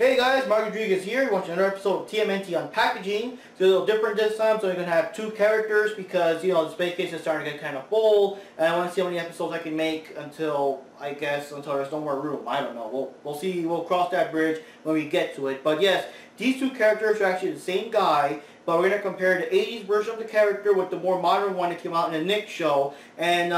Hey guys, Mark Rodriguez here. You're watching another episode of TMNT Unpackaging. It's a little different this time, so we're going to have two characters because, you know, the space case is starting to get kind of full. And I want to see how many episodes I can make until there's no more room. I don't know. We'll see. We'll cross that bridge when we get to it. But yes, these two characters are actually the same guy, but we're going to compare the 80s version of the character with the more modern one that came out in the Nick show. And,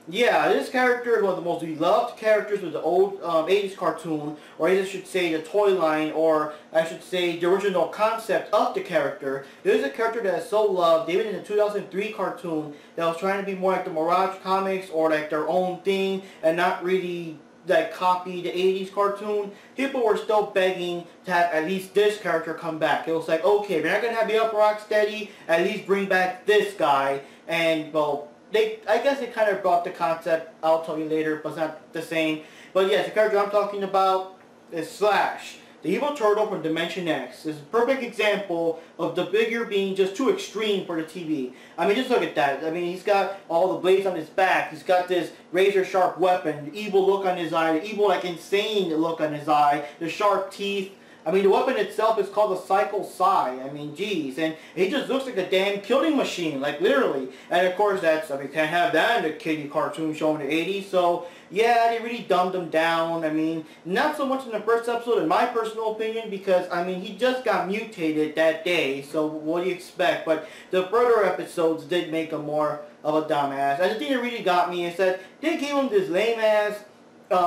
yeah, this character is one of the most beloved characters with the old 80s cartoon, or I should say the toy line, or I should say the original concept of the character. This is a character that is so loved, even in the 2003 cartoon, that was trying to be more like the Mirage comics, or like their own thing, and not really like copy the 80s cartoon. People were still begging to have at least this character come back. It was like, okay, we're not going to have the Up Rock Steady, at least bring back this guy, and, well, I guess it kind of brought the concept, I'll tell you later, but it's not the same. But yes, the character I'm talking about is Slash, the evil turtle from Dimension X. It's a perfect example of the figure being just too extreme for the TV. I mean, just look at that. I mean, he's got all the blades on his back. He's got this razor-sharp weapon, the evil look on his eye, the evil, like, insane look on his eye, the sharp teeth. I mean, the weapon itself is called a Cycle Psi. I mean, geez. And he just looks like a damn killing machine, like, literally. And, of course, I mean, can't have that in the kiddie cartoon show in the 80s. So, yeah, they really dumbed him down. I mean, not so much in the first episode, in my personal opinion, because, I mean, he just got mutated that day. So, what do you expect? But the further episodes did make him more of a dumbass. And the thing that really got me is that they gave him this lame-ass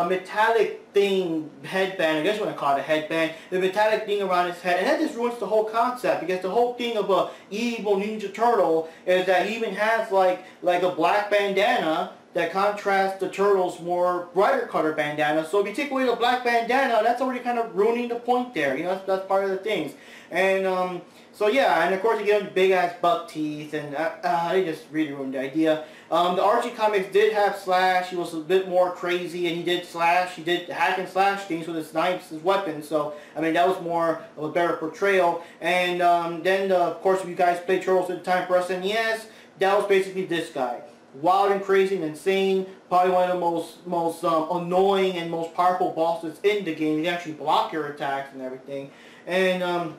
metallic thing, headband, I guess you want to call it a headband, the metallic thing around his head, and that just ruins the whole concept, because the whole thing of a evil Ninja Turtle is that he even has like a black bandana that contrasts the turtle's more brighter color bandana. So if you take away the black bandana, that's already kind of ruining the point there. You know, that's part of the things. And so yeah, and of course you get him big ass buck teeth, and they just really ruined the idea. The Archie comics did have Slash. He was a bit more crazy, and he did hack and slash things with his knives, his weapons. So I mean, that was more of a better portrayal. And then of course, if you guys played Turtles at the time for SNES, that was basically this guy. Wild and crazy and insane, probably one of the most annoying and most powerful bosses in the game. He actually block your attacks and everything. And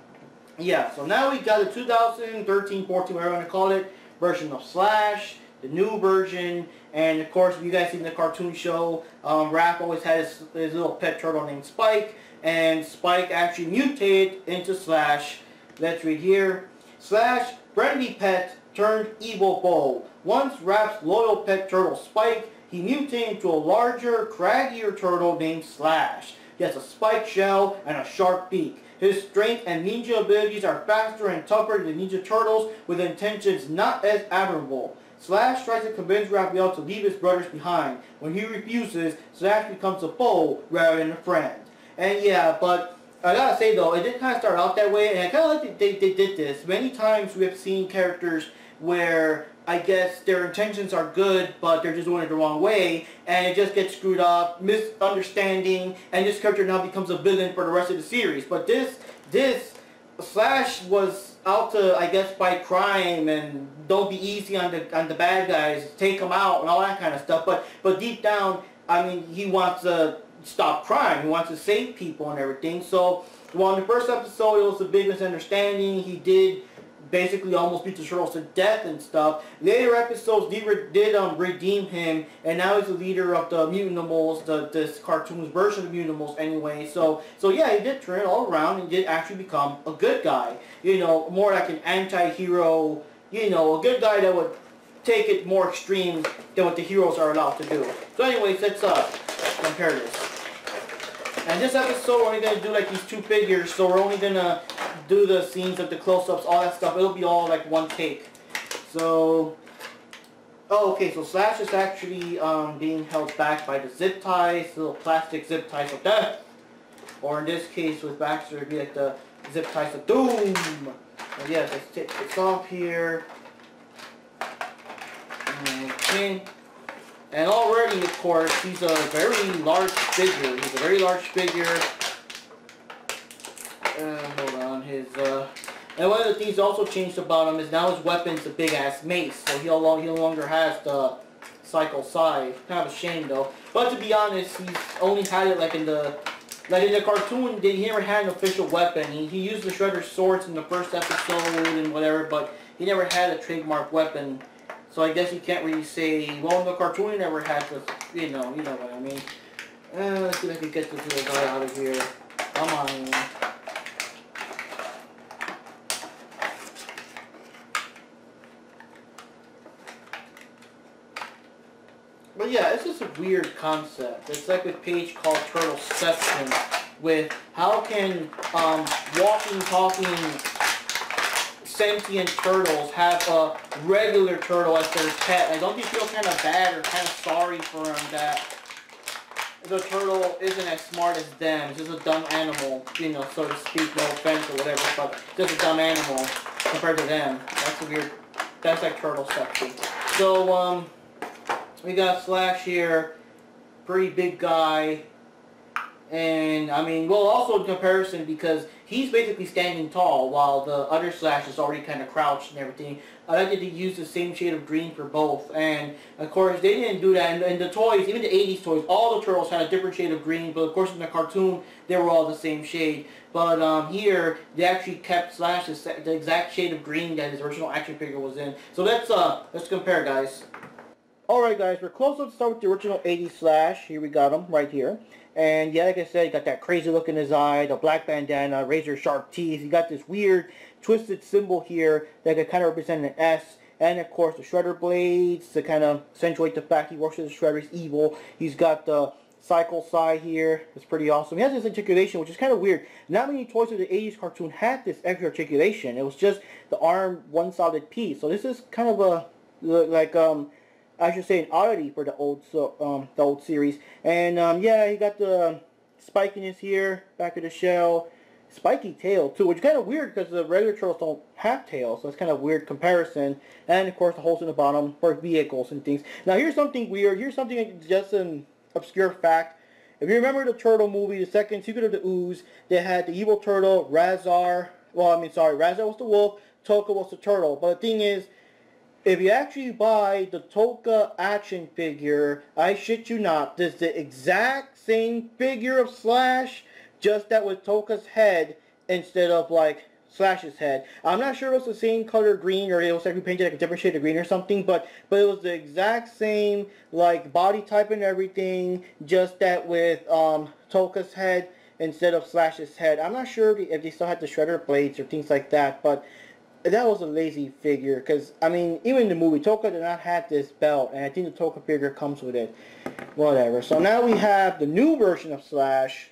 yeah, so now we got the 2013-14, whatever you want to call it, version of Slash, the new version. And of course, if you guys seen the cartoon show, Raph always had his little pet turtle named Spike, and Spike actually mutated into Slash. Let's read here. Slash, friendly pet turned evil foe. Once Raph's loyal pet turtle Spike, he mutated into a larger, craggier turtle named Slash. He has a spiked shell and a sharp beak. His strength and ninja abilities are faster and tougher than the Ninja Turtles, with intentions not as admirable. Slash tries to convince Raphael to leave his brothers behind. When he refuses, Slash becomes a foe rather than a friend. And yeah, but I gotta say though, it did kind of start out that way, and I kind of like that they did this. Many times we have seen characters where I guess their intentions are good, but they're just doing it the wrong way, and it just gets screwed up, misunderstanding, and this character now becomes a villain for the rest of the series. But this Slash was out to, I guess, fight crime and don't be easy on the bad guys, take them out and all that kind of stuff. But deep down, I mean, he wants to stop crime. He wants to save people and everything. So, well, in the first episode, it was a big misunderstanding. He did basically almost beat the Turtles to death and stuff. Later episodes did redeem him, and now he's the leader of the Mutanimals, this cartoon's version of Mutanimals anyway. So yeah, he did turn it all around and did actually become a good guy. You know, more like an anti-hero, you know, a good guy that would take it more extreme than what the heroes are allowed to do. So anyways, let's compare this. And this episode, we're only going to do like these two figures, so we're only going to do the scenes of the close-ups, all that stuff. It'll be all like one take. So, oh, okay, so Slash is actually being held back by the zip ties, little plastic zip ties of death. Or in this case with Baxter, it'd be like the zip ties of doom. And yes, let's take this off here. Okay. And already, of course, he's a very large figure. He's a very large figure. Hold on, and one of the things also changed about him is now his weapon's a big ass mace, so he no longer has the Cycle Psi. Kind of a shame though. But to be honest, he's only had it like in the like in the cartoon, he never had an official weapon. He used the Shredder's swords in the first episode and whatever, but he never had a trademark weapon. So I guess you can't really say, well, in the cartoon he never had this, you know what I mean. Let's see if I can get this little guy out of here. Come on. But yeah, it's just a weird concept. It's like a page called Turtleception, with how can walking, talking, sentient turtles have a regular turtle as their pet. And don't you feel kind of bad or kind of sorry for them that the turtle isn't as smart as them? It's just a dumb animal, you know, so to speak, no offense or whatever, but just a dumb animal compared to them. That's a weird, that's like Turtleception. So, we got Slash here, pretty big guy, and I mean, well, also in comparison, because he's basically standing tall while the other Slash is already kind of crouched and everything. I like that they used the same shade of green for both, and of course they didn't do that in the toys, even the 80s toys, all the turtles had a different shade of green, but of course in the cartoon they were all the same shade. But here they actually kept Slash the exact shade of green that his original action figure was in. So let's compare, guys. Alright guys, we're close to start with the original 80s Slash. Here we got him, right here. And yeah, like I said, he got that crazy look in his eye, the black bandana, razor sharp teeth. He got this weird twisted symbol here that could kind of represent an S. And of course the shredder blades to kind of accentuate the fact he works with the shredder. He's evil. He's got the cycle side here. It's pretty awesome. He has this articulation, which is kind of weird. Not many toys of the 80s cartoon had this extra articulation. It was just the arm, one solid piece. So this is kind of a, like, I should say an oddity for the old series. And yeah, he got the spikiness here, back of the shell, spiky tail too, which is kind of weird because the regular turtles don't have tails, so it's kind of weird comparison. And of course the holes in the bottom for vehicles and things. Now here's something weird. Here's something just an obscure fact. If you remember the turtle movie, the second Secret of the Ooze, they had the evil turtle Razar. Well, I mean, sorry, Razar was the wolf, Toka was the turtle. But the thing is, if you actually buy the Toka action figure, I shit you not, this is the exact same figure of Slash, just that with Toka's head instead of like Slash's head. I'm not sure it was the same color green or it was like painted like a different shade of green or something, but it was the exact same like body type and everything, just that with Toka's head instead of Slash's head. I'm not sure if they still had the shredder blades or things like that, but that was a lazy figure, because, I mean, even in the movie, Toka did not have this belt, and I think the Toka figure comes with it. Whatever. So now we have the new version of Slash.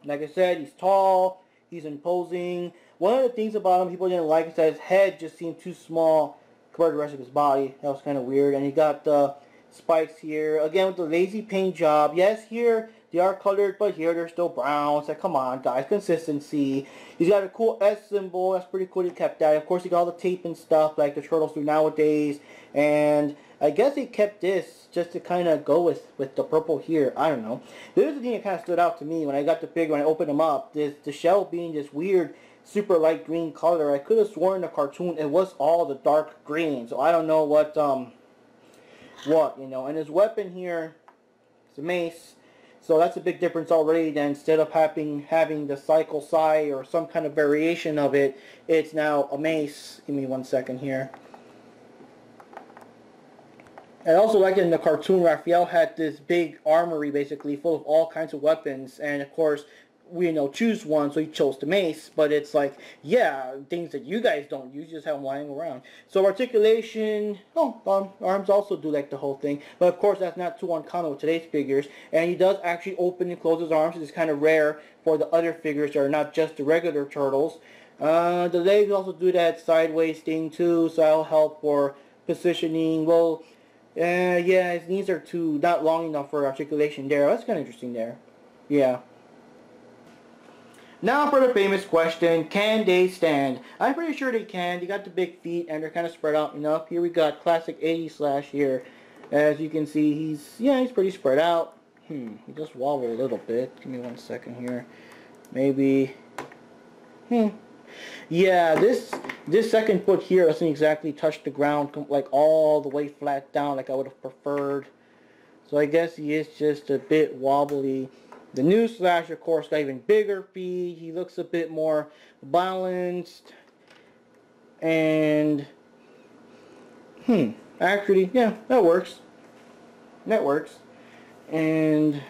Like I said, he's tall, he's imposing. One of the things about him people didn't like is that his head just seemed too small compared to the rest of his body. That was kind of weird. And he got the spikes here. Again, with the lazy paint job. Yes, here they are colored, but here they're still brown. It's like, come on, guys, consistency. He's got a cool S symbol. That's pretty cool. He kept that. Of course, he got all the tape and stuff like the turtles do nowadays. And I guess he kept this just to kind of go with the purple here. I don't know. This is the thing that kind of stood out to me when I got the figure, when I opened them up. The shell being this weird, super light green color. I could have sworn in the cartoon it was all the dark green. So I don't know what, you know. And his weapon here is a mace. So that's a big difference already. Then instead of having the cycle sai or some kind of variation of it, it's now a mace. Give me 1 second here. And also, like in the cartoon, Raphael had this big armory basically full of all kinds of weapons, and of course, we choose one, so he chose the mace. But it's like, yeah, things that you guys don't use, you just have them lying around. So articulation, arms also do like the whole thing, but of course that's not too uncommon with today's figures. And he does actually open and close his arms, which is kind of rare for the other figures that are not just the regular turtles. The legs also do that sideways thing too, so that'll help for positioning. Well, yeah, his knees are not long enough for articulation there. That's kind of interesting there. Yeah. Now for the famous question, can they stand? I'm pretty sure they can. They got the big feet and they're kind of spread out enough. Here we got classic 80s Slash here. As you can see, he's pretty spread out. He just wobbled a little bit. Give me 1 second here. Maybe. Yeah, this second foot here doesn't exactly touch the ground like all the way flat down like I would have preferred. So I guess he is just a bit wobbly. The new Slash, of course, got even bigger feet. He looks a bit more balanced. And, actually, yeah, that works. That works. And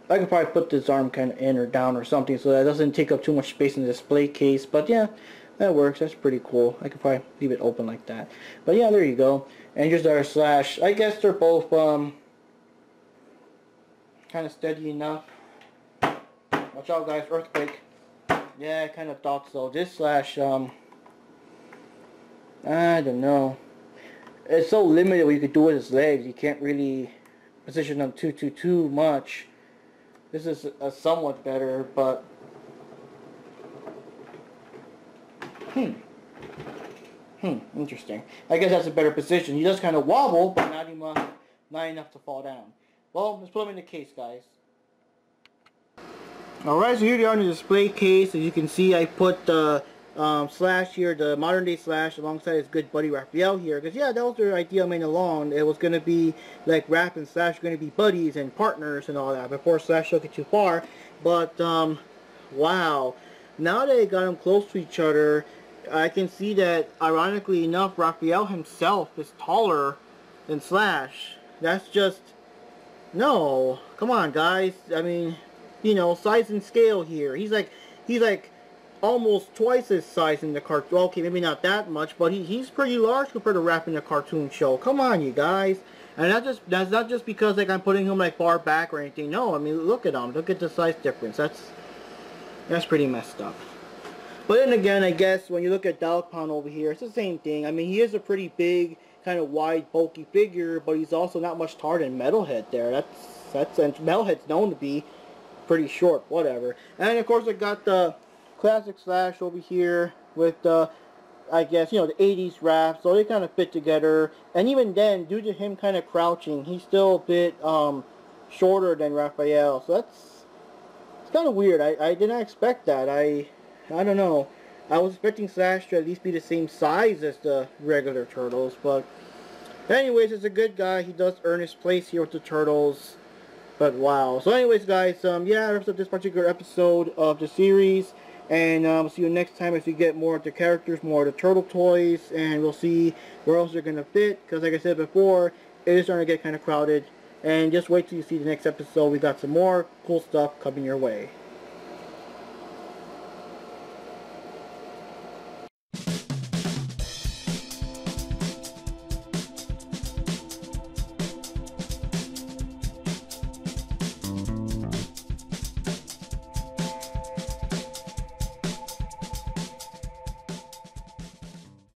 I could probably put this arm kind of in or down or something so that it doesn't take up too much space in the display case. But yeah, that works. That's pretty cool. I could probably leave it open like that. But yeah, there you go. And just our Slash. I guess they're both kind of steady enough. Watch out, guys. Earthquake. Yeah, I kind of thought so. This Slash, I don't know. It's so limited what you could do with his legs. You can't really position them too much. This is somewhat better, but interesting. I guess that's a better position. He does kind of wobble, but not enough to fall down. Well, let's put him in the case, guys. Alright, so here they are in the display case. As you can see, I put the Slash here, the modern day Slash, alongside his good buddy Raphael here. Because yeah, that was their idea main along. It was going to be like Raph and Slash were going to be buddies and partners and all that before Slash took it too far. But wow, now that they got them close to each other, I can see that ironically enough, Raphael himself is taller than Slash. That's just, no, come on guys. I mean, you know, size and scale here. He's like almost twice his size in the cartoon. Okay, maybe not that much, but he's pretty large compared to Raph in the cartoon show. Come on, you guys. And that's not just because like I'm putting him like far back or anything. No, I mean look at him. Look at the size difference. That's pretty messed up. But then again, I guess when you look at Dalekpan over here, it's the same thing. I mean, he is a pretty big, kind of wide, bulky figure, but he's also not much taller than Metalhead there. And Metalhead's known to be pretty short, whatever. And of course I got the classic Slash over here with the, I guess, you know, the 80s Raph, so they kind of fit together. And even then, due to him kind of crouching, he's still a bit shorter than Raphael, so it's kind of weird. I did not expect that. I don't know. I was expecting Slash to at least be the same size as the regular Turtles, but anyways, it's a good guy. He does earn his place here with the Turtles. But wow. So anyways, guys, yeah, that's this particular episode of the series. And we'll see you next time as we get more of the characters, more of the Turtle toys. And we'll see where else they're going to fit. Because like I said before, it is starting to get kind of crowded. And just wait till you see the next episode. We got some more cool stuff coming your way.